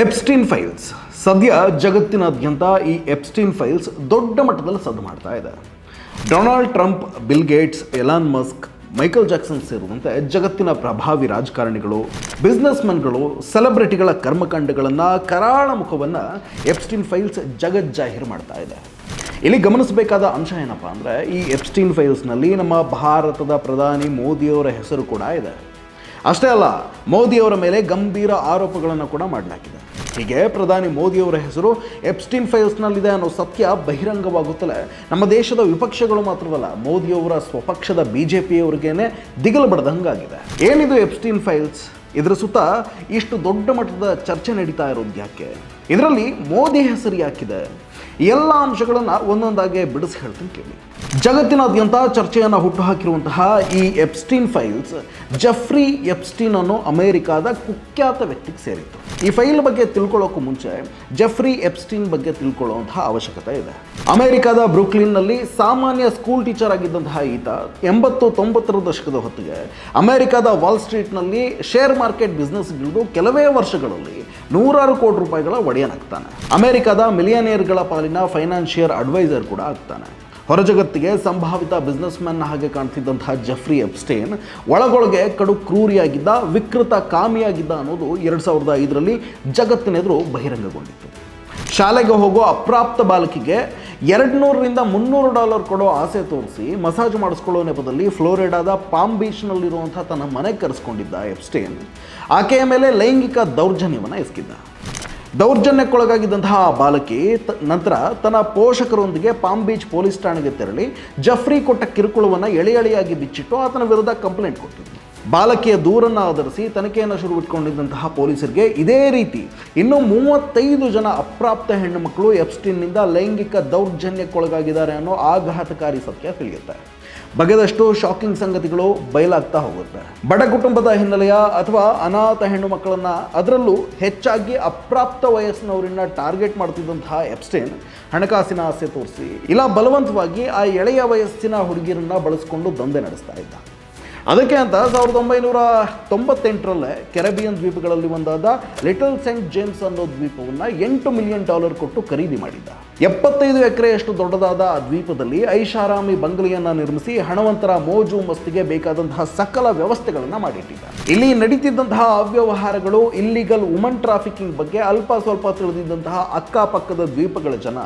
Epstein files ಸದ್ಯ ಜಗತ್ತಿನಾದ್ಯಂತ ಈ ಎಪ್ಸ್ಟೀನ್ ಫೈಲ್ಸ್ ದೊಡ್ಡ ಮಟ್ಟದಲ್ಲಿ ಸದ್ದು ಮಾಡ್ತಾ ಇದೆ. Donald Trump, bill Gates, Elon Musk, Michael Jackson ಸೇರಿದಂತೆ ಜಗತ್ತಿನ ಪ್ರಭಾವಿ ರಾಜಕಾರಣಿಗಳು, ಬಿಸ್ನೆಸ್ಮನ್ಗಳು, ಸೆಲೆಬ್ರಿಟಿಗಳ ಕರ್ಮಕಾಂಡಗಳನ್ನು, ಕರಾಳ ಮುಖವನ್ನು ಎಪ್ಸ್ಟೀನ್ ಫೈಲ್ಸ್ ಜಗಜ್ಜಾಹೀರು ಮಾಡ್ತಾ ಇದೆ. ಇಲ್ಲಿ ಗಮನಿಸಬೇಕಾದ ಅಂಶ ಏನಪ್ಪ ಅಂದರೆ, ಈ ಎಪ್ಸ್ಟೀನ್ ಫೈಲ್ಸ್ನಲ್ಲಿ ನಮ್ಮ ಭಾರತದ ಪ್ರಧಾನಿ ಮೋದಿಯವರ ಹೆಸರು ಕೂಡ ಇದೆ. ಅಷ್ಟೇ ಅಲ್ಲ, ಮೋದಿಯವರ ಮೇಲೆ ಗಂಭೀರ ಆರೋಪಗಳನ್ನು ಕೂಡ ಮಾಡಲಾಗಿದೆ. ಹೀಗೆ ಪ್ರಧಾನಿ ಮೋದಿಯವರ ಹೆಸರು ಎಪ್ಸ್ಟೀನ್ ಫೈಲ್ಸ್ನಲ್ಲಿದೆ ಅನ್ನೋ ಸತ್ಯ ಬಹಿರಂಗವಾಗುತ್ತಲೇ ನಮ್ಮ ದೇಶದ ವಿಪಕ್ಷಗಳು ಮಾತ್ರವಲ್ಲ, ಮೋದಿಯವರ ಸ್ವಪಕ್ಷದ BJPಯವರಿಗೇನೆ ದಿಗಲು ಬಡ್ದಂಗಾಗಿದೆ. ಏನಿದು ಎಪ್ಸ್ಟೀನ್ ಫೈಲ್ಸ್? ಇದರ ಸುತ್ತ ಇಷ್ಟು ದೊಡ್ಡ ಮಟ್ಟದ ಚರ್ಚೆ ನಡೀತಾ ಇರೋದು ಯಾಕೆ? ಇದರಲ್ಲಿ ಮೋದಿ ಹೆಸರು ಯಾಕಿದೆ? ಎಲ್ಲ ಅಂಶಗಳನ್ನು ಒಂದೊಂದಾಗಿ ಬಿಡಿಸಿ ಹೇಳ್ತೀನಿ ಕೇಳಿ. ಜಗತ್ತಿನಾದ್ಯಂತ ಚರ್ಚೆಯನ್ನು ಹುಟ್ಟುಹಾಕಿರುವಂತಹ ಈ ಎಪ್ಸ್ಟೀನ್ ಫೈಲ್ಸ್ ಜೆಫ್ರಿ ಎಪ್ಸ್ಟೀನ್ ಅನ್ನೋ ಅಮೆರಿಕಾದ ಕುಖ್ಯಾತ ವ್ಯಕ್ತಿಗೆ ಸೇರಿತ್ತು. ಈ ಫೈಲ್ ಬಗ್ಗೆ ತಿಳ್ಕೊಳ್ಳೋಕ್ಕೂ ಮುಂಚೆ ಜೆಫ್ರಿ ಎಪ್ಸ್ಟೀನ್ ಬಗ್ಗೆ ತಿಳ್ಕೊಳ್ಳುವಂತಹ ಅವಶ್ಯಕತೆ ಇದೆ. ಅಮೆರಿಕಾದ ಬ್ರೂಕ್ಲಿನ್ನಲ್ಲಿ ಸಾಮಾನ್ಯ ಸ್ಕೂಲ್ ಟೀಚರ್ ಆಗಿದ್ದಂತಹ ಈತ 80-90ರ ದಶಕದ ಹೊತ್ತಿಗೆ ಅಮೆರಿಕಾದ ವಾಲ್ ಸ್ಟ್ರೀಟ್ನಲ್ಲಿ ಶೇರ್ ಮಾರ್ಕೆಟ್ ಬಿಸ್ನೆಸ್ ಗಿಳಿದು ಕೆಲವೇ ವರ್ಷಗಳಲ್ಲಿ ನೂರಾರು ಕೋಟಿ ರೂಪಾಯಿಗಳ ಒಡೆಯನಾಗ್ತಾನೆ. ಅಮೆರಿಕಾದ ಮಿಲಿಯನೇರ್ಗಳ ಪಾಲಿನ ಫೈನಾನ್ಷಿಯರ್ ಅಡ್ವೈಸರ್ ಕೂಡ ಆಗ್ತಾನೆ. ಹೊರಜಗತ್ತಿಗೆ ಸಂಭಾವಿತ ಬಿಸ್ನೆಸ್ ಮ್ಯಾನ್ ಹಾಗೆ ಕಾಣ್ತಿದ್ದಂತಹ ಜೆಫ್ರಿ ಎಪ್ಸ್ಟೀನ್ ಒಳಗೊಳಗೆ ಕಡು ಕ್ರೂರಿಯಾಗಿದ್ದ, ವಿಕೃತ ಕಾಮಿಯಾಗಿದ್ದ ಅನ್ನೋದು 2005ರಲ್ಲಿ ಜಗತ್ತಿನೆದುರು ಬಹಿರಂಗಗೊಂಡಿತ್ತು. ಶಾಲೆಗೆ ಹೋಗೋ ಅಪ್ರಾಪ್ತ ಬಾಲಕಿಗೆ $200-300 ಕೊಡೋ ಆಸೆ ತೋರಿಸಿ ಮಸಾಜ್ ಮಾಡಿಸ್ಕೊಳ್ಳೋ ನೆಪದಲ್ಲಿ ಫ್ಲೋರಿಡಾದ ಪಾಮ್ ಬೀಚ್ನಲ್ಲಿರುವಂಥ ತನ್ನ ಮನೆಗೆ ಕರೆಸ್ಕೊಂಡಿದ್ದ ಎಪ್ಸ್ಟೀನ್ ಆಕೆಯ ಮೇಲೆ ಲೈಂಗಿಕ ದೌರ್ಜನ್ಯವನ್ನು ಎಸಗಿದ್ದ. ದೌರ್ಜನ್ಯಕ್ಕೊಳಗಾಗಿದ್ದಂತಹ ಆ ಬಾಲಕಿ ನಂತರ ತನ್ನ ಪೋಷಕರೊಂದಿಗೆ ಪಾಮ್ ಬೀಚ್ ಪೊಲೀಸ್ ಠಾಣೆಗೆ ತೆರಳಿ ಜೆಫ್ರಿ ಕೊಟ್ಟ ಕಿರುಕುಳವನ್ನು ಎಳೆಯಾಗಿ ಬಿಚ್ಚಿಟ್ಟು ಆತನ ವಿರುದ್ಧ ಕಂಪ್ಲೇಂಟ್ ಕೊಟ್ಟಿದ್ದರು. ಬಾಲಕಿಯ ದೂರನ್ನು ಆಧರಿಸಿ ತನಿಖೆಯನ್ನು ಶುರುವಿಟ್ಕೊಂಡಿದ್ದಂತಹ ಪೊಲೀಸರಿಗೆ ಇದೇ ರೀತಿ ಇನ್ನೂ 35 ಜನ ಅಪ್ರಾಪ್ತ ಹೆಣ್ಣು ಮಕ್ಕಳು ಎಪ್ಸ್ಟೀನ್ನಿಂದ ಲೈಂಗಿಕ ದೌರ್ಜನ್ಯಕ್ಕೊಳಗಾಗಿದ್ದಾರೆ ಅನ್ನೋ ಆಘಾತಕಾರಿ ಸತ್ಯ ತಿಳಿಯುತ್ತೆ. ಬಗೆದಷ್ಟು ಶಾಕಿಂಗ್ ಸಂಗತಿಗಳು ಬಯಲಾಗ್ತಾ ಹೋಗುತ್ತೆ. ಬಡ ಕುಟುಂಬದ ಹಿನ್ನೆಲೆಯ ಅಥವಾ ಅನಾಥ ಹೆಣ್ಣು ಮಕ್ಕಳನ್ನು, ಅದರಲ್ಲೂ ಹೆಚ್ಚಾಗಿ ಅಪ್ರಾಪ್ತ ವಯಸ್ಸಿನವರನ್ನ ಟಾರ್ಗೆಟ್ ಮಾಡ್ತಿದ್ದಂತಹ ಎಪ್ಸ್ಟೀನ್ ಹಣಕಾಸಿನ ಆಸೆ ತೋರಿಸಿ ಇಲ್ಲ ಬಲವಂತವಾಗಿ ಆ ಎಳೆಯ ವಯಸ್ಸಿನ ಹುಡುಗಿಯರನ್ನ ಬಳಸಿಕೊಂಡು ದಂಧೆ ನಡೆಸ್ತಾ ಇದ್ದ. ಅದಕ್ಕೆ ಅಂತ 1998ರಲ್ಲೇ ಕೆರೆಬಿಯನ್ ದ್ವೀಪಗಳಲ್ಲಿ ಒಂದಾದ ಲಿಟಲ್ ಸೇಂಟ್ ಜೇಮ್ಸ್ ಅನ್ನೋ ದ್ವೀಪವನ್ನು $8 ಮಿಲಿಯನ್ ಕೊಟ್ಟು ಖರೀದಿ ಮಾಡಿದ್ದ. 75 ಎಕರೆಯಷ್ಟು ದೊಡ್ಡದಾದ ಆ ದ್ವೀಪದಲ್ಲಿ ಐಷಾರಾಮಿ ಬಂಗಲೆಯನ್ನು ನಿರ್ಮಿಸಿ ಹಣವಂತರ ಮೋಜು ಮಸ್ತಿಗೆ ಬೇಕಾದಂತಹ ಸಕಲ ವ್ಯವಸ್ಥೆಗಳನ್ನು ಮಾಡಿಟ್ಟಿದ್ದ. ಇಲ್ಲಿ ನಡೀತಿದ್ದಂತಹ ಅವ್ಯವಹಾರಗಳು, ಇಲ್ಲಿಗಲ್ ವುಮನ್ ಟ್ರಾಫಿಕಿಂಗ್ ಬಗ್ಗೆ ಅಲ್ಪ ಸ್ವಲ್ಪ ತಿಳಿದಿದ್ದಂತಹ ಅಕ್ಕಪಕ್ಕದ ದ್ವೀಪಗಳ ಜನ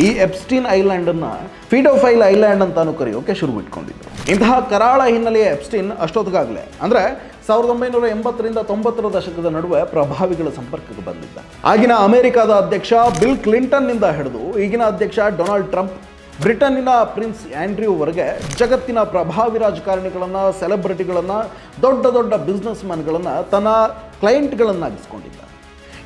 ಈ ಎಪ್ಸ್ಟೀನ್ ಐಲ್ಯಾಂಡನ್ನು ಫಿಡೋಫೈಲ್ ಐಲ್ಯಾಂಡ್ ಅಂತಾನು ಕರೆಯೋಕೆ ಶುರುವಿಟ್ಕೊಂಡಿದ್ರು. ಇಂತಹ ಕರಾಳ ಹಿನ್ನೆಲೆಯ ಎಪ್ಸ್ಟೀನ್ ಅಷ್ಟೊತ್ತಿಗಾಗಲೇ ಅಂದರೆ 1980-90ರ ದಶಕದ ನಡುವೆ ಪ್ರಭಾವಿಗಳ ಸಂಪರ್ಕಕ್ಕೆ ಬಂದಿದ್ದ. ಆಗಿನ ಅಮೆರಿಕಾದ ಅಧ್ಯಕ್ಷ ಬಿಲ್ ಕ್ಲಿಂಟನ್ನಿಂದ ಹಿಡಿದು ಈಗಿನ ಅಧ್ಯಕ್ಷ ಡೊನಾಲ್ಡ್ ಟ್ರಂಪ್, ಬ್ರಿಟನ್ನಿನ ಪ್ರಿನ್ಸ್ ಆಂಡ್ರ್ಯೂವರೆಗೆ ಜಗತ್ತಿನ ಪ್ರಭಾವಿ ರಾಜಕಾರಣಿಗಳನ್ನು, ಸೆಲೆಬ್ರಿಟಿಗಳನ್ನು, ದೊಡ್ಡ ಬಿಸ್ನೆಸ್ ಮ್ಯಾನ್ಗಳನ್ನು ತನ್ನ ಕ್ಲೈಂಟ್ಗಳನ್ನಾಗಿಸ್ಕೊಂಡಿದ್ದ.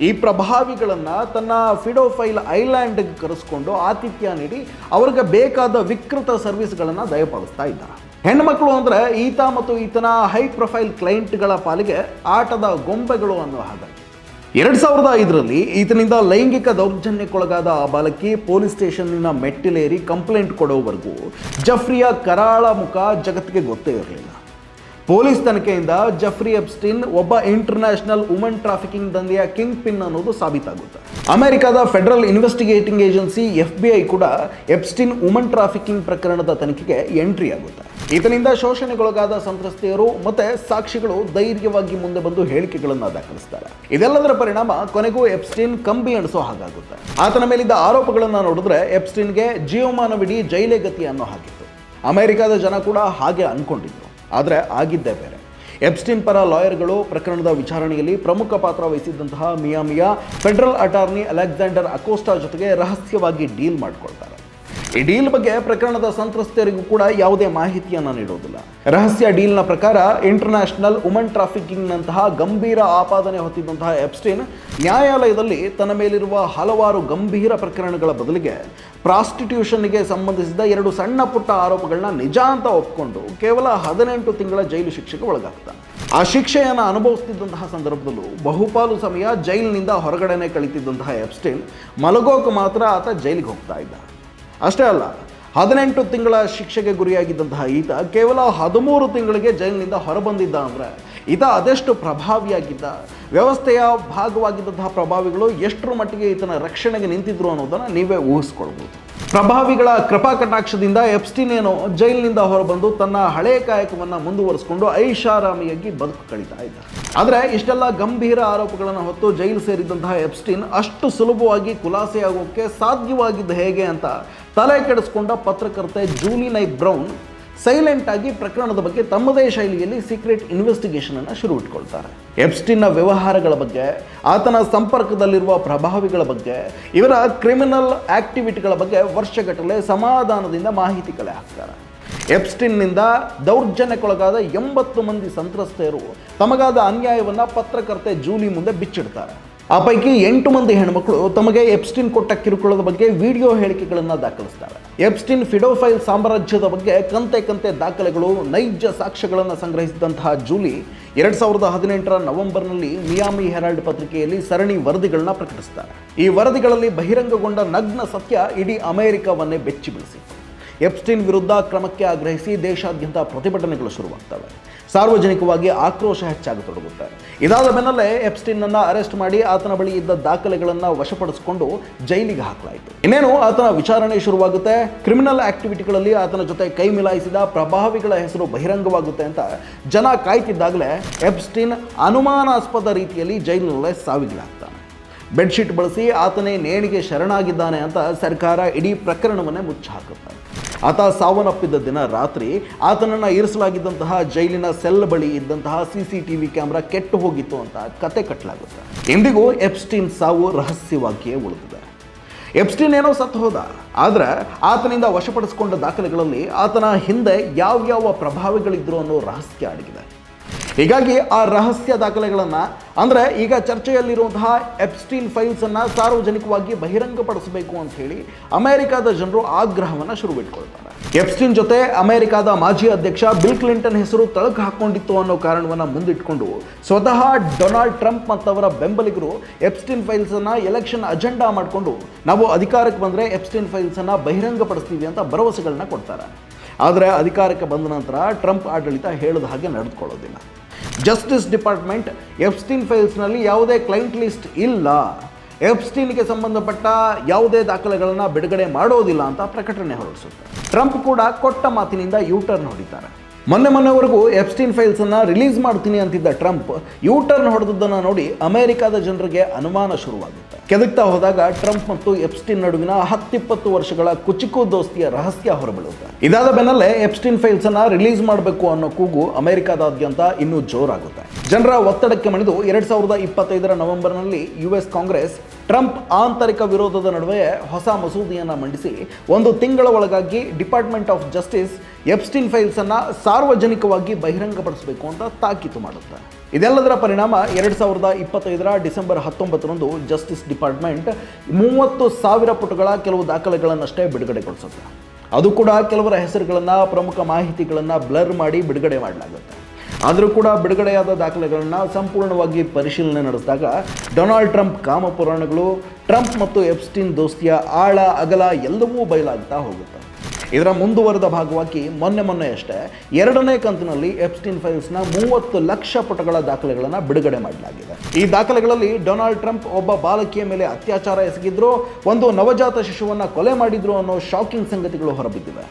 ಈ ಪ್ರಭಾವಿಗಳನ್ನು ತನ್ನ ಫಿಡೋಫೈಲ್ ಐಲ್ಯಾಂಡ್ಗೆ ಕರೆಸ್ಕೊಂಡು ಆತಿಥ್ಯ ನೀಡಿ ಅವರಿಗೆ ಬೇಕಾದ ವಿಕೃತ ಸರ್ವಿಸ್ಗಳನ್ನು ದಯಪಾಲಿಸ್ತಾ ಇದ್ದ. ಹೆಣ್ಮಕ್ಳು ಅಂದರೆ ಈತ ಮತ್ತು ಈತನ ಹೈ ಪ್ರೊಫೈಲ್ ಕ್ಲೈಂಟ್ಗಳ ಪಾಲಿಗೆ ಆಟದ ಗೊಂಬೆಗಳು ಅನ್ನೋ ಹಾಗಾಗಿ 2005ರಲ್ಲಿ ಈತನಿಂದ ಲೈಂಗಿಕ ದೌರ್ಜನ್ಯಕ್ಕೊಳಗಾದ ಆ ಬಾಲಕಿ ಪೊಲೀಸ್ ಸ್ಟೇಷನ್ನಿನ ಮೆಟ್ಟಿಲೇರಿ ಕಂಪ್ಲೇಂಟ್ ಕೊಡೋವರೆಗೂ ಜೆಫ್ರಿಯ ಕರಾಳ ಮುಖ ಜಗತ್ತಿಗೆ ಗೊತ್ತೇ ಇರಲಿಲ್ಲ. ಪೊಲೀಸ್ ತನಿಖೆಯಿಂದ ಜೆಫ್ರಿ ಎಪ್ಸ್ಟೀನ್ ಒಬ್ಬ ಇಂಟರ್ನ್ಯಾಷನಲ್ ವುಮನ್ ಟ್ರಾಫಿಕಿಂಗ್ ದಂಧೆಯ ಕಿಂಗ್ ಪಿನ್ ಅನ್ನೋದು ಸಾಬೀತಾಗುತ್ತೆ. ಅಮೆರಿಕಾದ ಫೆಡರಲ್ ಇನ್ವೆಸ್ಟಿಗೇಟಿಂಗ್ ಏಜೆನ್ಸಿ FBI ಕೂಡ ಎಪ್ಸ್ಟೀನ್ ವುಮನ್ ಟ್ರಾಫಿಕಿಂಗ್ ಪ್ರಕರಣದ ತನಿಖೆಗೆ ಎಂಟ್ರಿ ಆಗುತ್ತೆ. ಈತನಿಂದ ಶೋಷಣೆಗೊಳಗಾದ ಸಂತ್ರಸ್ತೆಯರು ಮತ್ತೆ ಸಾಕ್ಷಿಗಳು ಧೈರ್ಯವಾಗಿ ಮುಂದೆ ಬಂದು ಹೇಳಿಕೆಗಳನ್ನು ದಾಖಲಿಸ್ತಾರೆ. ಇದೆಲ್ಲದರ ಪರಿಣಾಮ ಕೊನೆಗೂ ಎಪ್ಸ್ಟೀನ್ ಕಂಬಿ ಎಣಿಸೋ ಹಾಗಾಗುತ್ತೆ. ಆತನ ಮೇಲಿದ್ದ ಆರೋಪಗಳನ್ನು ನೋಡಿದ್ರೆ ಎಪ್ಸ್ಟೀನ್ಗೆ ಜೀವಮಾನವಿಡೀ ಜೈಲೇ ಗತಿ ಅನ್ನೋ ಹಾಗಿತ್ತು. ಅಮೆರಿಕಾದ ಜನ ಕೂಡ ಹಾಗೆ ಅನ್ಕೊಂಡಿದ್ರು. ಆದರೆ ಆಗಿದ್ದೇ ಬೇರೆ. ಎಪ್ಸ್ಟೀನ್ ಪರ ಲಾಯರ್ಗಳು ಪ್ರಕರಣದ ವಿಚಾರಣೆಯಲ್ಲಿ ಪ್ರಮುಖ ಪಾತ್ರ ವಹಿಸಿದ್ದಂತಹ ಮಿಯಾಮಿಯ ಫೆಡರಲ್ ಅಟಾರ್ನಿ ಅಲೆಕ್ಸಾಂಡರ್ ಅಕೋಸ್ಟಾ ಜೊತೆಗೆ ರಹಸ್ಯವಾಗಿ ಡೀಲ್ ಮಾಡಿಕೊಳ್ತಾರೆ. ಈ ಡೀಲ್ ಬಗ್ಗೆ ಪ್ರಕರಣದ ಸಂತ್ರಸ್ತೆಯರಿಗೂ ಕೂಡ ಯಾವುದೇ ಮಾಹಿತಿಯನ್ನು ನೀಡೋದಿಲ್ಲ. ರಹಸ್ಯ ಡೀಲ್ನ ಪ್ರಕಾರ ಇಂಟರ್ನ್ಯಾಷನಲ್ ವುಮನ್ ಟ್ರಾಫಿಕಿಂಗ್ನಂತಹ ಗಂಭೀರ ಆಪಾದನೆ ಹೊತ್ತಿದ್ದಂತಹ ಎಪ್ಸ್ಟೀನ್ ನ್ಯಾಯಾಲಯದಲ್ಲಿ ತನ್ನ ಮೇಲಿರುವ ಹಲವಾರು ಗಂಭೀರ ಪ್ರಕರಣಗಳ ಬದಲಿಗೆ ಪ್ರಾಸ್ಟಿಟ್ಯೂಷನ್ಗೆ ಸಂಬಂಧಿಸಿದ 2 ಸಣ್ಣ ಪುಟ್ಟ ಆರೋಪಗಳನ್ನ ನಿಜ ಅಂತ ಒಪ್ಪಿಕೊಂಡು ಕೇವಲ 18 ತಿಂಗಳ ಜೈಲು ಶಿಕ್ಷೆಗೆ ಒಳಗಾಗ್ತಾನೆ. ಆ ಶಿಕ್ಷೆಯನ್ನು ಅನುಭವಿಸ್ತಿದ್ದಂತಹ ಸಂದರ್ಭದಲ್ಲೂ ಬಹುಪಾಲು ಸಮಯ ಜೈಲಿನಿಂದ ಹೊರಗಡೆನೆ ಕಳೀತಿದ್ದಂತಹ ಎಪ್ಸ್ಟೀನ್ ಮಲಗೋಕೆ ಮಾತ್ರ ಆತ ಜೈಲಿಗೆ ಹೋಗ್ತಾ ಇದ್ದ. ಅಷ್ಟೇ ಅಲ್ಲ, 18 ತಿಂಗಳ ಶಿಕ್ಷೆಗೆ ಗುರಿಯಾಗಿದ್ದಂತಹ ಈತ ಕೇವಲ 13 ತಿಂಗಳಿಗೆ ಜೈಲಿನಿಂದ ಹೊರಬಂದಿದ್ದ ಅಂದರೆ ಈತ ಅದೆಷ್ಟು ಪ್ರಭಾವಿಯಾಗಿದ್ದ, ವ್ಯವಸ್ಥೆಯ ಭಾಗವಾಗಿದ್ದಂತಹ ಪ್ರಭಾವಿಗಳು ಎಷ್ಟರ ಮಟ್ಟಿಗೆ ಈತನ ರಕ್ಷಣೆಗೆ ನಿಂತಿದ್ರು ಅನ್ನೋದನ್ನು ನೀವೇ ಊಹಿಸ್ಕೊಳ್ಬೋದು. ಪ್ರಭಾವಿಗಳ ಕೃಪಾ ಕಟಾಕ್ಷದಿಂದ ಎಪ್ಸ್ಟೀನ್ ಏನೋ ಜೈಲಿನಿಂದ ಹೊರಬಂದು ತನ್ನ ಹಳೆಯ ಕಾಯಕವನ್ನು ಮುಂದುವರಿಸಿಕೊಂಡು ಐಷಾರಾಮಿಯಾಗಿ ಬದುಕು ಕಳೀತಾ ಇದ್ದ. ಆದರೆ ಇಷ್ಟೆಲ್ಲ ಗಂಭೀರ ಆರೋಪಗಳನ್ನು ಹೊತ್ತು ಜೈಲು ಸೇರಿದಂತಹ ಎಪ್ಸ್ಟೀನ್ ಅಷ್ಟು ಸುಲಭವಾಗಿ ಖುಲಾಸೆಯಾಗೋಕ್ಕೆ ಸಾಧ್ಯವಾಗಿದ್ದು ಹೇಗೆ ಅಂತ ತಲೆ ಕೆಡಿಸ್ಕೊಂಡ ಪತ್ರಕರ್ತೆ ಜೂಲಿ ನೈಟ್ ಬ್ರೌನ್ ಸೈಲೆಂಟ್ ಆಗಿ ಪ್ರಕರಣದ ಬಗ್ಗೆ ತಮ್ಮದೇ ಶೈಲಿಯಲ್ಲಿ ಸೀಕ್ರೆಟ್ ಇನ್ವೆಸ್ಟಿಗೇಷನ್ ಅನ್ನು ಶುರು ಇಟ್ಕೊಳ್ತಾರೆ. ಎಪ್ಸ್ಟೀನ್ನ ವ್ಯವಹಾರಗಳ ಬಗ್ಗೆ, ಆತನ ಸಂಪರ್ಕದಲ್ಲಿರುವ ಪ್ರಭಾವಿಗಳ ಬಗ್ಗೆ, ಇವರ ಕ್ರಿಮಿನಲ್ ಆಕ್ಟಿವಿಟಿಗಳ ಬಗ್ಗೆ ವರ್ಷಗಟ್ಟಲೆ ಸಮಾಧಾನದಿಂದ ಮಾಹಿತಿ ಕಲೆ ಹಾಕ್ತಾರೆ. ಎಪ್ಸ್ಟೀನ್ನಿಂದ ದೌರ್ಜನ್ಯಕ್ಕೊಳಗಾದ 80 ಮಂದಿ ಸಂತ್ರಸ್ತೆಯರು ತಮಗಾದ ಅನ್ಯಾಯವನ್ನು ಪತ್ರಕರ್ತೆ ಜೂಲಿ ಮುಂದೆ ಬಿಚ್ಚಿಡ್ತಾರೆ. ಆ ಪೈಕಿ 8 ಮಂದಿ ಹೆಣ್ಮಕ್ಳು ತಮಗೆ ಎಪ್ಸ್ಟೀನ್ ಕೊಟ್ಟ ಕಿರುಕುಳದ ಬಗ್ಗೆ ವಿಡಿಯೋ ಹೇಳಿಕೆಗಳನ್ನು ದಾಖಲಿಸ್ತಾರೆ. ಎಪ್ಸ್ಟೀನ್ ಫಿಡೋಫೈಲ್ ಸಾಮ್ರಾಜ್ಯದ ಬಗ್ಗೆ ಕಂತೆ ದಾಖಲೆಗಳು, ನೈಜ ಸಾಕ್ಷ್ಯಗಳನ್ನು ಸಂಗ್ರಹಿಸಿದಂತಹ ಜೂಲಿ 2018ರ ನವೆಂಬರ್ನಲ್ಲಿ ಮಿಯಾಮಿ ಹೆರಾಲ್ಡ್ ಪತ್ರಿಕೆಯಲ್ಲಿ ಸರಣಿ ವರದಿಗಳನ್ನ ಪ್ರಕಟಿಸ್ತಾರೆ. ಈ ವರದಿಗಳಲ್ಲಿ ಬಹಿರಂಗಗೊಂಡ ನಗ್ನ ಸತ್ಯ ಇಡೀ ಅಮೆರಿಕವನ್ನೇ ಬೆಚ್ಚಿ ಬೀಳಿಸಿತು. ಎಪ್ಸ್ಟೀನ್ ವಿರುದ್ಧ ಕ್ರಮಕ್ಕೆ ಆಗ್ರಹಿಸಿ ದೇಶಾದ್ಯಂತ ಪ್ರತಿಭಟನೆಗಳು ಶುರುವಾಗ್ತವೆ. ಸಾರ್ವಜನಿಕವಾಗಿ ಆಕ್ರೋಶ ಹೆಚ್ಚಾಗತೊಡಗುತ್ತೆ. ಇದಾದ ಬೆನ್ನಲ್ಲೇ ಎಪ್ಸ್ಟೀನನ್ನು ಅರೆಸ್ಟ್ ಮಾಡಿ ಆತನ ಬಳಿ ಇದ್ದ ದಾಖಲೆಗಳನ್ನು ವಶಪಡಿಸಿಕೊಂಡು ಜೈಲಿಗೆ ಹಾಕಲಾಯಿತು. ಇನ್ನೇನು ಆತನ ವಿಚಾರಣೆ ಶುರುವಾಗುತ್ತೆ. ಕ್ರಿಮಿನಲ್ ಆಕ್ಟಿವಿಟಿಗಳಲ್ಲಿ ಆತನ ಜೊತೆ ಕೈ ಮಿಲಾಯಿಸಿದ ಪ್ರಭಾವಿಗಳ ಹೆಸರು ಬಹಿರಂಗವಾಗುತ್ತೆ ಅಂತ ಜನ ಕಾಯ್ತಿದ್ದಾಗಲೇ ಎಪ್ಸ್ಟೀನ್ ಅನುಮಾನಾಸ್ಪದ ರೀತಿಯಲ್ಲಿ ಜೈಲಿನಲ್ಲೇ ಸಾವಿಗೀಡಾಗ್ತಾನೆ. ಬೆಡ್ಶೀಟ್ ಬಳಸಿ ಆತನೇ ನೇಣಿಗೆ ಶರಣಾಗಿದ್ದಾನೆ ಅಂತ ಸರ್ಕಾರ ಇಡೀ ಪ್ರಕರಣವನ್ನೇ ಮುಚ್ಚಿ ಹಾಕುತ್ತೆ. ಆತ ಸಾವನ್ನಪ್ಪಿದ್ದ ದಿನ ರಾತ್ರಿ ಆತನನ್ನು ಇರಿಸಲಾಗಿದ್ದಂತಹ ಜೈಲಿನ ಸೆಲ್ ಬಳಿ ಇದ್ದಂತಹ CCTV ಕ್ಯಾಮ್ರಾ ಕೆಟ್ಟು ಹೋಗಿತ್ತು ಅಂತ ಕತೆ ಕಟ್ಟಲಾಗುತ್ತೆ. ಇಂದಿಗೂ ಎಪ್ಸ್ಟೀನ್ ಸಾವು ರಹಸ್ಯವಾಗಿಯೇ ಉಳಿದಿದೆ. ಎಪ್ಸ್ಟೀನ್ ಏನೋ ಸತ್ತು ಹೋದ, ಆದರೆ ಆತನಿಂದ ವಶಪಡಿಸಿಕೊಂಡ ದಾಖಲೆಗಳಲ್ಲಿ ಆತನ ಹಿಂದೆ ಯಾವ್ಯಾವ ಪ್ರಭಾವಿಗಳಿದ್ರು ಅನ್ನೋ ರಹಸ್ಯ ಅಡಗಿದೆ. ಹೀಗಾಗಿ ಆ ರಹಸ್ಯ ದಾಖಲೆಗಳನ್ನು, ಅಂದರೆ ಈಗ ಚರ್ಚೆಯಲ್ಲಿರುವಂತಹ ಎಪ್ಸ್ಟೀನ್ ಫೈಲ್ಸನ್ನು ಸಾರ್ವಜನಿಕವಾಗಿ ಬಹಿರಂಗಪಡಿಸಬೇಕು ಅಂತ ಹೇಳಿ ಅಮೆರಿಕದ ಜನರು ಆಗ್ರಹವನ್ನು ಶುರುವಿಟ್ಕೊಳ್ತಾರೆ. ಎಪ್ಸ್ಟೀನ್ ಜೊತೆ ಅಮೆರಿಕದ ಮಾಜಿ ಅಧ್ಯಕ್ಷ ಬಿಲ್ ಕ್ಲಿಂಟನ್ ಹೆಸರು ತಳಕು ಹಾಕೊಂಡಿತ್ತು ಅನ್ನೋ ಕಾರಣವನ್ನು ಮುಂದಿಟ್ಕೊಂಡು ಸ್ವತಃ ಡೊನಾಲ್ಡ್ ಟ್ರಂಪ್ ಮತ್ತವರ ಬೆಂಬಲಿಗರು ಎಪ್ಸ್ಟೀನ್ ಫೈಲ್ಸನ್ನು ಎಲೆಕ್ಷನ್ ಅಜೆಂಡಾ ಮಾಡಿಕೊಂಡು ನಾವು ಅಧಿಕಾರಕ್ಕೆ ಬಂದರೆ ಎಪ್ಸ್ಟೀನ್ ಫೈಲ್ಸನ್ನು ಬಹಿರಂಗಪಡಿಸ್ತೀವಿ ಅಂತ ಭರವಸೆಗಳನ್ನ ಕೊಡ್ತಾರೆ. ಆದರೆ ಅಧಿಕಾರಕ್ಕೆ ಬಂದ ನಂತರ ಟ್ರಂಪ್ ಆಡಳಿತ ಹೇಳಿದ ಹಾಗೆ ನಡೆದುಕೊಳ್ಳೋದಿಲ್ಲ. ಜಸ್ಟಿಸ್ ಡಿಪಾರ್ಟ್ಮೆಂಟ್ ಎಪ್ಸ್ಟೀನ್ ಫೈಲ್ಸ್ನಲ್ಲಿ ಯಾವುದೇ ಕ್ಲೈಂಟ್ ಲಿಸ್ಟ್ ಇಲ್ಲ, ಎಪ್ಸ್ಟೀನ್ಗೆ ಸಂಬಂಧಪಟ್ಟ ಯಾವುದೇ ದಾಖಲೆಗಳನ್ನು ಬಿಡುಗಡೆ ಮಾಡೋದಿಲ್ಲ ಅಂತ ಪ್ರಕಟಣೆ ಹೊರಡಿಸುತ್ತೆ. ಟ್ರಂಪ್ ಕೂಡ ಕೊಟ್ಟ ಮಾತಿನಿಂದ ಯೂಟರ್ನ್ ಹೊಡಿತಾರೆ. ಮೊನ್ನೆವರೆಗೂ ಎಪ್ಸ್ಟೀನ್ ಫೈಲ್ಸನ್ನು ರಿಲೀಸ್ ಮಾಡ್ತೀನಿ ಅಂತಿದ್ದ ಟ್ರಂಪ್ ಯೂಟರ್ನ್ ಹೊಡೆದದ್ದನ್ನು ನೋಡಿ ಅಮೆರಿಕದ ಜನರಿಗೆ ಅನುಮಾನ ಶುರುವಾಗುತ್ತೆ. ಕೆದಕ್ತಾ ಹೋದಾಗ ಟ್ರಂಪ್ ಮತ್ತು ಎಪ್ಸ್ಟೀನ್ ನಡುವಿನ 10-20 ವರ್ಷಗಳ ಕುಚಿಕು ದೋಸ್ತಿಯ ರಹಸ್ಯ ಹೊರಬೀಳುತ್ತೆ. ಇದಾದ ಬೆನ್ನಲ್ಲೇ ಎಪ್ಸ್ಟೀನ್ ಫೈಲ್ಸನ್ನು ರಿಲೀಸ್ ಮಾಡಬೇಕು ಅನ್ನೋ ಕೂಗು ಅಮೆರಿಕದಾದ್ಯಂತ ಇನ್ನೂ ಜೋರಾಗುತ್ತೆ. ಜನರ ಒತ್ತಡಕ್ಕೆ ಮಣಿದು 2025ರ ನವೆಂಬರ್ನಲ್ಲಿ US ಕಾಂಗ್ರೆಸ್ ಟ್ರಂಪ್ ಆಂತರಿಕ ವಿರೋಧದ ನಡುವೆ ಹೊಸ ಮಸೂದೆಯನ್ನು ಮಂಡಿಸಿ 1 ತಿಂಗಳ ಒಳಗಾಗಿ ಡಿಪಾರ್ಟ್ಮೆಂಟ್ ಆಫ್ ಜಸ್ಟಿಸ್ ಎಪ್ಸ್ಟೀನ್ ಫೈಲ್ಸನ್ನು ಸಾರ್ವಜನಿಕವಾಗಿ ಬಹಿರಂಗಪಡಿಸಬೇಕು ಅಂತ ತಾಕೀತು ಮಾಡುತ್ತೆ. ಇದೆಲ್ಲದರ ಪರಿಣಾಮ 2025ರ ಡಿಸೆಂಬರ್ 19ರಂದು ಜಸ್ಟಿಸ್ ಡಿಪಾರ್ಟ್ಮೆಂಟ್ 30,000 ಪುಟಗಳ ಕೆಲವು ದಾಖಲೆಗಳನ್ನಷ್ಟೇ ಬಿಡುಗಡೆಗೊಳಿಸುತ್ತೆ. ಅದು ಕೂಡ ಕೆಲವರ ಹೆಸರುಗಳನ್ನು, ಪ್ರಮುಖ ಮಾಹಿತಿಗಳನ್ನು ಬ್ಲರ್ ಮಾಡಿ ಬಿಡುಗಡೆ ಮಾಡಲಾಗುತ್ತೆ. ಆದರೂ ಕೂಡ ಬಿಡುಗಡೆಯಾದ ದಾಖಲೆಗಳನ್ನು ಸಂಪೂರ್ಣವಾಗಿ ಪರಿಶೀಲನೆ ನಡೆಸಿದಾಗ ಡೊನಾಲ್ಡ್ ಟ್ರಂಪ್ ಕಾಮಪುರಾಣಗಳು, ಟ್ರಂಪ್ ಮತ್ತು ಎಪ್ಸ್ಟೀನ್ ದೋಸ್ತಿಯ ಆಳ ಅಗಲ ಎಲ್ಲವೂ ಬಯಲಾಗ್ತಾ ಹೋಗುತ್ತೆ. ಇದರ ಮುಂದುವರೆದ ಭಾಗವಾಗಿ ಮೊನ್ನೆಯಷ್ಟೇ 2ನೇ ಕಂತಿನಲ್ಲಿ ಎಪ್ಸ್ಟೀನ್ ಫೈಲ್ಸ್ನ 30 ಲಕ್ಷ ಪುಟಗಳ ದಾಖಲೆಗಳನ್ನು ಬಿಡುಗಡೆ ಮಾಡಲಾಗಿದೆ. ಈ ದಾಖಲೆಗಳಲ್ಲಿ ಡೊನಾಲ್ಡ್ ಟ್ರಂಪ್ ಒಬ್ಬ ಬಾಲಕಿಯ ಮೇಲೆ ಅತ್ಯಾಚಾರ ಎಸಗಿದ್ರು, ಒಂದು ನವಜಾತ ಶಿಶುವನ್ನು ಕೊಲೆ ಮಾಡಿದ್ರು ಅನ್ನೋ ಶಾಕಿಂಗ್ ಸಂಗತಿಗಳು ಹೊರಬಿದ್ದಿವೆ.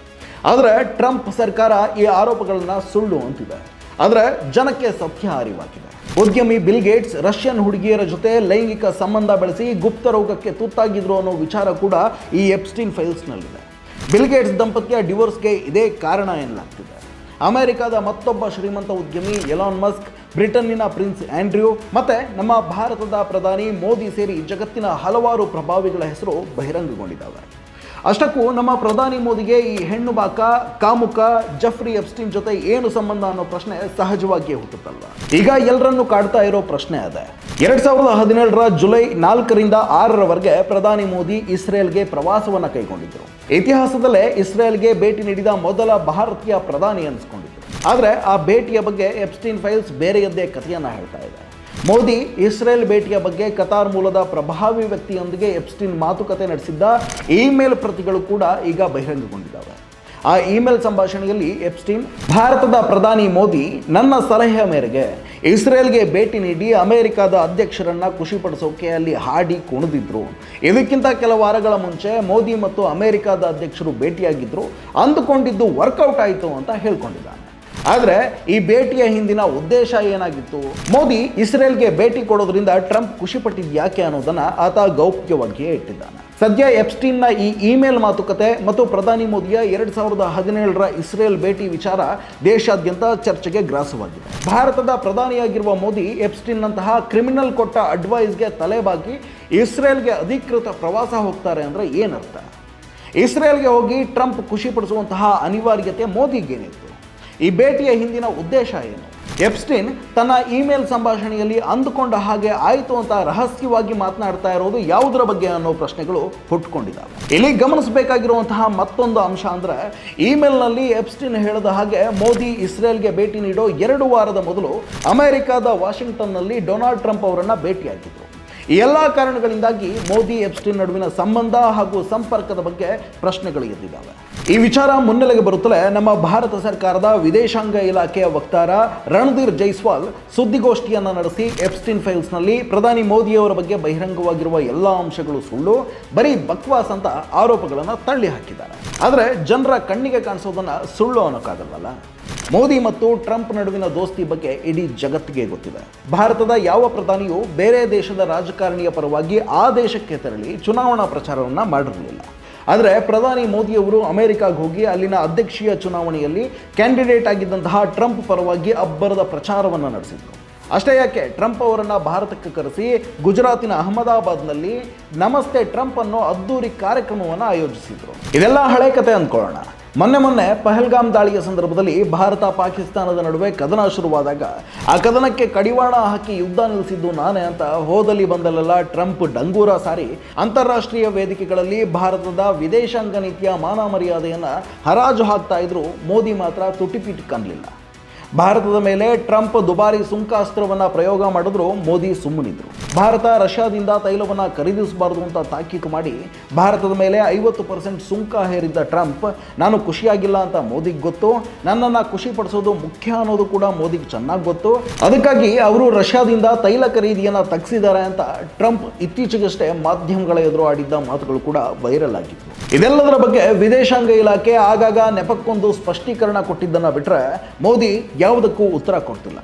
ಆದರೆ ಟ್ರಂಪ್ ಸರ್ಕಾರ ಈ ಆರೋಪಗಳನ್ನು ಸುಳ್ಳು ಅಂತಿದೆ. ಆದರೆ ಜನಕ್ಕೆ ಸತ್ಯ ಅರಿವಾಗಿದೆ. ಉದ್ಯಮಿ ಬಿಲ್ ಗೇಟ್ಸ್ ರಷ್ಯನ್ ಹುಡುಗಿಯರ ಜೊತೆ ಲೈಂಗಿಕ ಸಂಬಂಧ ಬೆಳೆಸಿ ಗುಪ್ತ ರೋಗಕ್ಕೆ ತುತ್ತಾಗಿದ್ರು ಅನ್ನೋ ವಿಚಾರ ಕೂಡ ಈ ಎಪ್ಸ್ಟೀನ್ ಫೈಲ್ಸ್ನಲ್ಲಿದೆ. ಬಿಲ್ ಗೇಟ್ಸ್ ದಂಪತಿಯ ಡಿವೋರ್ಸ್ಗೆ ಇದೇ ಕಾರಣ ಎನ್ನಲಾಗ್ತಿದೆ. ಅಮೆರಿಕದ ಮತ್ತೊಬ್ಬ ಶ್ರೀಮಂತ ಉದ್ಯಮಿ ಎಲಾನ್ ಮಸ್ಕ್, ಬ್ರಿಟನ್ನಿನ ಪ್ರಿನ್ಸ್ ಆಂಡ್ರ್ಯೂ ಮತ್ತು ನಮ್ಮ ಭಾರತದ ಪ್ರಧಾನಿ ಮೋದಿ ಸೇರಿ ಜಗತ್ತಿನ ಹಲವಾರು ಪ್ರಭಾವಿಗಳ ಹೆಸರು ಬಹಿರಂಗಗೊಂಡಿದ್ದಾವೆ. ಅಷ್ಟಕ್ಕೂ ನಮ್ಮ ಪ್ರಧಾನಿ ಮೋದಿಗೆ ಈ ಹೆಣ್ಣು ಬಾಕ ಕಾಮುಕ ಜಫ್ರಿ ಎಪ್ಸ್ಟೀನ್ ಜೊತೆ ಏನು ಸಂಬಂಧ ಅನ್ನೋ ಪ್ರಶ್ನೆ ಸಹಜವಾಗಿಯೇ ಹುಟ್ಟುತ್ತಲ್ವ. ಈಗ ಎಲ್ಲರನ್ನೂ ಕಾಡ್ತಾ ಇರೋ ಪ್ರಶ್ನೆ ಅದೇ. 2017ರ ಜುಲೈ 4ರಿಂದ 6ರವರೆಗೆ ಪ್ರಧಾನಿ ಮೋದಿ ಇಸ್ರೇಲ್ಗೆ ಪ್ರವಾಸವನ್ನು ಕೈಗೊಂಡಿದ್ದರು. ಇತಿಹಾಸದಲ್ಲೇ ಇಸ್ರೇಲ್ಗೆ ಭೇಟಿ ನೀಡಿದ ಮೊದಲ ಭಾರತೀಯ ಪ್ರಧಾನಿ ಅನಿಸ್ಕೊಂಡಿದ್ರು. ಆದರೆ ಆ ಭೇಟಿಯ ಬಗ್ಗೆ ಎಪ್ಸ್ಟೀನ್ ಫೈಲ್ಸ್ ಬೇರೆಯದ್ದೇ ಕಥೆಯನ್ನು ಹೇಳ್ತಾ ಇದೆ. ಮೋದಿ ಇಸ್ರೇಲ್ ಭೇಟಿಯ ಬಗ್ಗೆ ಕತಾರ್ ಮೂಲದ ಪ್ರಭಾವಿ ವ್ಯಕ್ತಿಯೊಂದಿಗೆ ಎಪ್ಸ್ಟೀನ್ ಮಾತುಕತೆ ನಡೆಸಿದ್ದ ಇಮೇಲ್ ಪ್ರತಿಗಳು ಕೂಡ ಈಗ ಬಹಿರಂಗಗೊಂಡಿದ್ದಾವೆ. ಆ ಇಮೇಲ್ ಸಂಭಾಷಣೆಯಲ್ಲಿ ಎಪ್ಸ್ಟೀನ್, ಭಾರತದ ಪ್ರಧಾನಿ ಮೋದಿ ನನ್ನ ಸಲಹೆಯ ಮೇರೆಗೆ ಇಸ್ರೇಲ್ಗೆ ಭೇಟಿ ನೀಡಿ ಅಮೆರಿಕದ ಅಧ್ಯಕ್ಷರನ್ನ ಖುಷಿಪಡಿಸೋಕೆ ಅಲ್ಲಿ ಹಾಡಿ ಕುಣಿದಿದ್ರು. ಇದಕ್ಕಿಂತ ಕೆಲ ವಾರಗಳ ಮುಂಚೆ ಮೋದಿ ಮತ್ತು ಅಮೆರಿಕದ ಅಧ್ಯಕ್ಷರು ಭೇಟಿಯಾಗಿದ್ರು. ಅಂದುಕೊಂಡಿದ್ದು ವರ್ಕೌಟ್ ಆಯಿತು ಅಂತ ಹೇಳ್ಕೊಂಡಿದ್ದಾನೆ. ಆದರೆ ಈ ಭೇಟಿಯ ಹಿಂದಿನ ಉದ್ದೇಶ ಏನಾಗಿತ್ತು? ಮೋದಿ ಇಸ್ರೇಲ್ಗೆ ಭೇಟಿ ಕೊಡೋದ್ರಿಂದ ಟ್ರಂಪ್ ಖುಷಿಪಟ್ಟಿದ್ದು ಯಾಕೆ ಅನ್ನೋದನ್ನ ಆತ ಗೌಪ್ಯವಾಗಿಯೇ ಇಟ್ಟಿದ್ದಾನೆ. ಸದ್ಯ ಎಪ್ಸ್ಟೀನ್ನ ಈ ಇಮೇಲ್ ಮಾತುಕತೆ ಮತ್ತು ಪ್ರಧಾನಿ ಮೋದಿಯ 2017ರ ಇಸ್ರೇಲ್ ಭೇಟಿ ವಿಚಾರ ದೇಶಾದ್ಯಂತ ಚರ್ಚೆಗೆ ಗ್ರಾಸವಾಗಿದೆ. ಭಾರತದ ಪ್ರಧಾನಿಯಾಗಿರುವ ಮೋದಿ ಎಪ್ಸ್ಟೀನ್ನಂತಹ ಕ್ರಿಮಿನಲ್ ಕೊಟ್ಟ ಅಡ್ವೈಸ್ಗೆ ತಲೆಬಾಗಿ ಇಸ್ರೇಲ್ಗೆ ಅಧಿಕೃತ ಪ್ರವಾಸ ಹೋಗ್ತಾರೆ ಅಂದರೆ ಏನರ್ಥ? ಇಸ್ರೇಲ್ಗೆ ಹೋಗಿ ಟ್ರಂಪ್ ಖುಷಿಪಡಿಸುವಂತಹ ಅನಿವಾರ್ಯತೆ ಮೋದಿಗೇನಿತ್ತು? ಈ ಭೇಟಿಯ ಹಿಂದಿನ ಉದ್ದೇಶ ಏನು? ಎಪ್ಸ್ಟೀನ್ ತನ್ನ ಇಮೇಲ್ ಸಂಭಾಷಣೆಯಲ್ಲಿ ಅಂದುಕೊಂಡ ಹಾಗೆ ಆಯಿತು ಅಂತ ರಹಸ್ಯವಾಗಿ ಮಾತನಾಡ್ತಾ ಇರೋದು ಯಾವುದರ ಬಗ್ಗೆ ಅನ್ನೋ ಪ್ರಶ್ನೆಗಳು ಹುಟ್ಟುಕೊಂಡಿದ್ದಾವೆ. ಇಲ್ಲಿ ಗಮನಿಸಬೇಕಾಗಿರುವಂತಹ ಮತ್ತೊಂದು ಅಂಶ ಅಂದರೆ, ಇಮೇಲ್ನಲ್ಲಿ ಎಪ್ಸ್ಟೀನ್ ಹೇಳಿದ ಹಾಗೆ ಮೋದಿ ಇಸ್ರೇಲ್ಗೆ ಭೇಟಿ ನೀಡೋ 2 ವಾರದ ಮೊದಲು ಅಮೆರಿಕದ ವಾಷಿಂಗ್ಟನ್ನಲ್ಲಿ ಡೊನಾಲ್ಡ್ ಟ್ರಂಪ್ ಅವರನ್ನು ಭೇಟಿಯಾಗಿದ್ದರು. ಈ ಎಲ್ಲ ಕಾರಣಗಳಿಂದಾಗಿ ಮೋದಿ ಎಪ್ಸ್ಟೀನ್ ನಡುವಿನ ಸಂಬಂಧ ಹಾಗೂ ಸಂಪರ್ಕದ ಬಗ್ಗೆ ಪ್ರಶ್ನೆಗಳು ಎದ್ದಿದ್ದಾವೆ. ಈ ವಿಚಾರ ಮುನ್ನೆಲೆಗೆ ಬರುತ್ತಲೇ ನಮ್ಮ ಭಾರತ ಸರ್ಕಾರದ ವಿದೇಶಾಂಗ ಇಲಾಖೆಯ ವಕ್ತಾರ ರಣಧೀರ್ ಜೈಸ್ವಾಲ್ ಸುದ್ದಿಗೋಷ್ಠಿಯನ್ನು ನಡೆಸಿ ಎಪ್ಸ್ಟೀನ್ ಫೈಲ್ಸ್ನಲ್ಲಿ ಪ್ರಧಾನಿ ಮೋದಿಯವರ ಬಗ್ಗೆ ಬಹಿರಂಗವಾಗಿರುವ ಎಲ್ಲ ಅಂಶಗಳು ಸುಳ್ಳು, ಬರೀ ಬಕ್ವಾಸ್ ಅಂತ ಆರೋಪಗಳನ್ನು ತಳ್ಳಿ ಹಾಕಿದ್ದಾರೆ. ಆದರೆ ಜನರ ಕಣ್ಣಿಗೆ ಕಾಣಿಸೋದನ್ನು ಸುಳ್ಳು ಅನ್ನೋಕ್ಕಾಗಲ್ವಲ್ಲ. ಮೋದಿ ಮತ್ತು ಟ್ರಂಪ್ ನಡುವಿನ ದೋಸ್ತಿ ಬಗ್ಗೆ ಇಡೀ ಜಗತ್ತಿಗೆ ಗೊತ್ತಿದೆ. ಭಾರತದ ಯಾವ ಪ್ರಧಾನಿಯೂ ಬೇರೆ ದೇಶದ ರಾಜಕಾರಣಿಯ ಪರವಾಗಿ ಆ ದೇಶಕ್ಕೆ ತೆರಳಿ ಚುನಾವಣಾ ಪ್ರಚಾರವನ್ನು ಮಾಡಿರಲಿಲ್ಲ. ಆದರೆ ಪ್ರಧಾನಿ ಮೋದಿಯವರು ಅಮೆರಿಕಾಗೆ ಹೋಗಿ ಅಲ್ಲಿನ ಅಧ್ಯಕ್ಷೀಯ ಚುನಾವಣೆಯಲ್ಲಿ ಕ್ಯಾಂಡಿಡೇಟ್ ಆಗಿದ್ದಂತಹ ಟ್ರಂಪ್ ಪರವಾಗಿ ಅಬ್ಬರದ ಪ್ರಚಾರವನ್ನು ನಡೆಸಿದರು. ಅಷ್ಟೇ ಯಾಕೆ, ಟ್ರಂಪ್ ಅವರನ್ನು ಭಾರತಕ್ಕೆ ಕರೆಸಿ ಗುಜರಾತಿನ ಅಹಮದಾಬಾದ್ನಲ್ಲಿ ನಮಸ್ತೆ ಟ್ರಂಪ್ ಅನ್ನೋ ಅದ್ದೂರಿ ಕಾರ್ಯಕ್ರಮವನ್ನು ಆಯೋಜಿಸಿದರು. ಇದೆಲ್ಲ ಹಳೆ ಕತೆ ಅಂದ್ಕೊಳ್ಳೋಣ. ಮೊನ್ನೆ ಪಹಲ್ಗಾಮ್ ದಾಳಿಯ ಸಂದರ್ಭದಲ್ಲಿ ಭಾರತ ಪಾಕಿಸ್ತಾನದ ನಡುವೆ ಕದನ ಶುರುವಾದಾಗ ಆ ಕದನಕ್ಕೆ ಕಡಿವಾಣ ಹಾಕಿ ಯುದ್ಧ ನಿಲ್ಲಿಸಿದ್ದು ನಾನೇ ಅಂತ ಹೋದಲ್ಲಿ ಬಂದಲ್ಲೆಲ್ಲ ಟ್ರಂಪ್ ಡಂಗೂರ ಸಾರಿ ಅಂತಾರಾಷ್ಟ್ರೀಯ ವೇದಿಕೆಗಳಲ್ಲಿ ಭಾರತದ ವಿದೇಶಾಂಗ ನೀತಿಯ ಮಾನ ಮರ್ಯಾದೆಯನ್ನು ಹರಾಜು ಹಾಕ್ತಾ ಇದ್ರು. ಮೋದಿ ಮಾತ್ರ ತುಟಿಪಿಟಿ ಕನ್ನಲಿಲ್ಲ. ಭಾರತದ ಮೇಲೆ ಟ್ರಂಪ್ ದುಬಾರಿ ಸುಂಕಾಸ್ತ್ರವನ್ನು ಪ್ರಯೋಗ ಮಾಡಿದ್ರು, ಮೋದಿ ಸುಮ್ಮನಿದ್ರು. ಭಾರತ ರಷ್ಯಾದಿಂದ ತೈಲವನ್ನು ಖರೀದಿಸಬಾರದು ಅಂತ ತಾಕೀತು ಮಾಡಿ ಭಾರತದ ಮೇಲೆ 50% ಸುಂಕ ಹೇರಿದ್ದ ಟ್ರಂಪ್ ನಾನು ಖುಷಿಯಾಗಿಲ್ಲ ಅಂತ ಮೋದಿಗೆ ಗೊತ್ತು, ನನ್ನನ್ನು ಖುಷಿಪಡಿಸೋದು ಮುಖ್ಯ ಅನ್ನೋದು ಕೂಡ ಮೋದಿಗೆ ಚೆನ್ನಾಗಿ ಗೊತ್ತು. ಅದಕ್ಕಾಗಿ ಅವರು ರಷ್ಯಾದಿಂದ ತೈಲ ಖರೀದಿಯನ್ನು ತಗ್ಗಿಸಿದ್ದಾರೆ ಅಂತ ಟ್ರಂಪ್ ಇತ್ತೀಚೆಗಷ್ಟೇ ಮಾಧ್ಯಮಗಳ ಎದುರು ಆಡಿದ್ದ ಮಾತುಗಳು ಕೂಡ ವೈರಲ್ ಆಗಿತ್ತು. ಇದೆಲ್ಲದರ ಬಗ್ಗೆ ವಿದೇಶಾಂಗ ಇಲಾಖೆ ಆಗಾಗ ನೆಪಕ್ಕೊಂದು ಸ್ಪಷ್ಟೀಕರಣ ಕೊಟ್ಟಿದ್ದನ್ನು ಬಿಟ್ಟರೆ ಮೋದಿ ಯಾವುದಕ್ಕೂ ಉತ್ತರ ಕೊಡ್ತಿಲ್ಲ.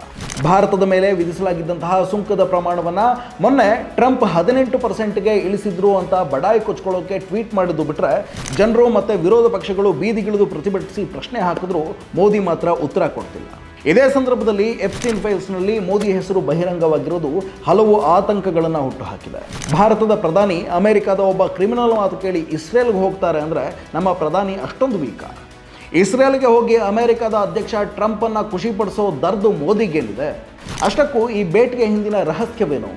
ಭಾರತದ ಮೇಲೆ ವಿಧಿಸಲಾಗಿದ್ದಂತಹ ಸುಂಕದ ಪ್ರಮಾಣವನ್ನು ಮೊನ್ನೆ ಟ್ರಂಪ್ 18%ಗೆ ಇಳಿಸಿದ್ರು ಅಂತ ಬಡಾಯಿ ಕೊಚ್ಕೊಳ್ಳೋಕೆ ಟ್ವೀಟ್ ಮಾಡಿದ್ದು ಬಿಟ್ಟರೆ ಜನರು ಮತ್ತು ವಿರೋಧ ಪಕ್ಷಗಳು ಬೀದಿಗಿಳಿದು ಪ್ರತಿಭಟಿಸಿ ಪ್ರಶ್ನೆ ಹಾಕಿದ್ರು, ಮೋದಿ ಮಾತ್ರ ಉತ್ತರ ಕೊಡ್ತಿಲ್ಲ. ಇದೇ ಸಂದರ್ಭದಲ್ಲಿ ಎಪ್ಸ್ಟೀನ್ ಫೈಲ್ಸ್ನಲ್ಲಿ ಮೋದಿ ಹೆಸರು ಬಹಿರಂಗವಾಗಿರೋದು ಹಲವು ಆತಂಕಗಳನ್ನು ಹುಟ್ಟುಹಾಕಿದೆ. ಭಾರತದ ಪ್ರಧಾನಿ ಅಮೆರಿಕದ ಒಬ್ಬ ಕ್ರಿಮಿನಲ್ ಮಾತು ಕೇಳಿ ಇಸ್ರೇಲ್ಗೆ ಹೋಗ್ತಾರೆ ಅಂದರೆ ನಮ್ಮ ಪ್ರಧಾನಿ ಅಷ್ಟೊಂದು ವೀಕ? ಇಸ್ರೇಲ್ಗೆ ಹೋಗಿ ಅಮೆರಿಕದ ಅಧ್ಯಕ್ಷ ಟ್ರಂಪನ್ನು ಖುಷಿಪಡಿಸೋ ದರ್ದು ಮೋದಿಗೇನಿದೆ? ಅಷ್ಟಕ್ಕೂ ಈ ಭೇಟಿಗೆ ಹಿಂದಿನ ರಹಸ್ಯವೇನು?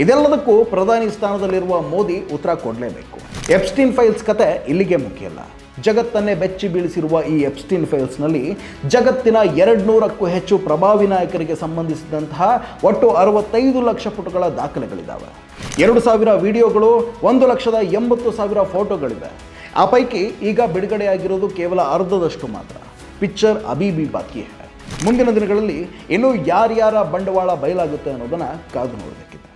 ಇದೆಲ್ಲದಕ್ಕೂ ಪ್ರಧಾನಿ ಸ್ಥಾನದಲ್ಲಿರುವ ಮೋದಿ ಉತ್ತರ ಕೊಡಲೇಬೇಕು. ಎಪ್ಸ್ಟೀನ್ ಫೈಲ್ಸ್ ಕತೆ ಇಲ್ಲಿಗೆ ಮುಖ್ಯ ಅಲ್ಲ. ಜಗತ್ತನ್ನೇ ಬೆಚ್ಚಿ ಬೀಳಿಸಿರುವ ಈ ಎಪ್ಸ್ಟೀನ್ ಫೈಲ್ಸ್ನಲ್ಲಿ ಜಗತ್ತಿನ 200ಕ್ಕೂ ಹೆಚ್ಚು ಪ್ರಭಾವಿ ನಾಯಕರಿಗೆ ಸಂಬಂಧಿಸಿದಂತಹ ಒಟ್ಟು 65 ಲಕ್ಷ ಪುಟಗಳ ದಾಖಲೆಗಳಿದ್ದಾವೆ. 2000 ವಿಡಿಯೋಗಳು, 1,80,000 ಫೋಟೋಗಳಿವೆ. ಆ ಪೈಕಿ ಈಗ ಬಿಡುಗಡೆಯಾಗಿರೋದು ಕೇವಲ ಅರ್ಧದಷ್ಟು ಮಾತ್ರ. ಪಿಕ್ಚರ್ ಅಭಿ ಭಿ ಬಾಕಿ ಹೈ. ಮುಂದಿನ ದಿನಗಳಲ್ಲಿ ಇನ್ನೂ ಯಾರ್ಯಾರ ಬಂಡವಾಳ ಬಯಲಾಗುತ್ತೆ ಅನ್ನೋದನ್ನು ಕಾದು ನೋಡಬೇಕಿದೆ.